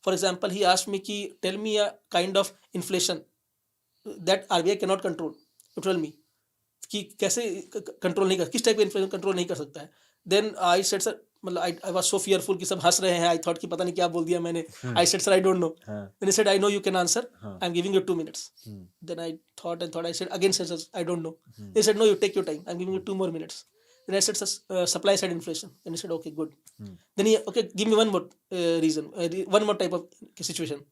For example, he asked me कि tell me a kind of inflation that RBI cannot control. You tell me कि कैसे control नहीं कर, किस type का इन्फ्लेशन कंट्रोल नहीं कर सकता है. देन आई सेड सर, मतलब आई वाज सो फियरफुल कि सब हंस रहे हैं. आई थॉट कि पता नहीं क्या बोल दिया मैंने. I said sir I don't know. Then he said I know you can answer, I am giving you 2 minutes. Then I thought and thought. I said again, sir, I don't know. He said no, you take your time, I'm giving you 2 more minutes. Then I said supply side inflation. Then he said okay, good. Then he okay, give me one more reason, one more type of situation.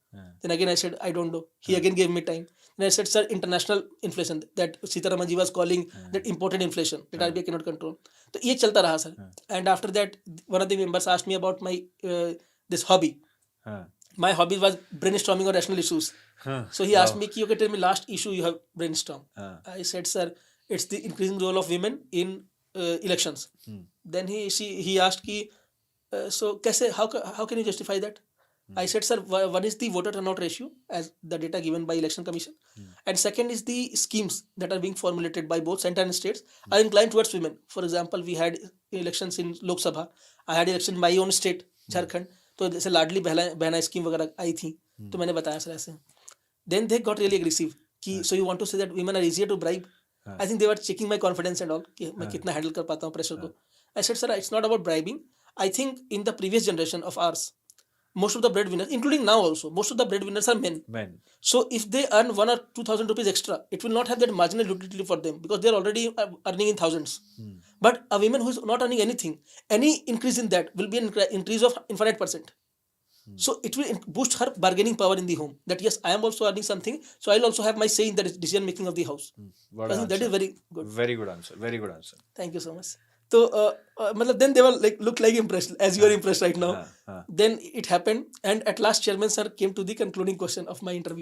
Then again I said I don't know. He again gave me time. Then I said sir, international inflation that Sitaraman ji was calling that imported inflation that RBI cannot control. तो ये चलता रहा sir. And after that one of the members asked me about my this hobby. My hobby was brainstorming on rational issues. So he asked me कि okay, tell me last issue you have brainstormed. I said sir, it's the increasing role of women in elections. Then he asked कि so कैसे, how can you justify that? I said sir, one is the voter turnout ratio as the data given by election commission, and second is the schemes that are being formulated by both center and states are inclined towards women. For example, we had elections in Lok Sabha. I had election in my own state Jharkhand. तो जैसे Ladli Behna scheme वगैरह आई थी, तो मैंने बताया sir ऐसे. Then they got really aggressive कि so you want to say that women are easier to bribe. I think they were checking my confidence and all कि मैं कितना हैंडल कर पाता हूँ प्रेशर को. I said sir it's not about bribing. I think in the previous generation of ours, most of the breadwinners, including now also, most of the breadwinners are men. So if they earn 1 or 2,000 rupees extra, it will not have that marginal utility for them because they are already earning in thousands. But a woman who is not earning anything, any increase in that will be an increase of infinite percent. So it will boost her bargaining power in the home. That yes, I am also earning something, so I'll also have my say in the decision making of the house. I think that is very good. Very good answer. Very good answer. Thank you so much. So मतलब then they were like look like impressed as you are impressed right now. Then it happened, and at last chairman sir came to the concluding question of my interview.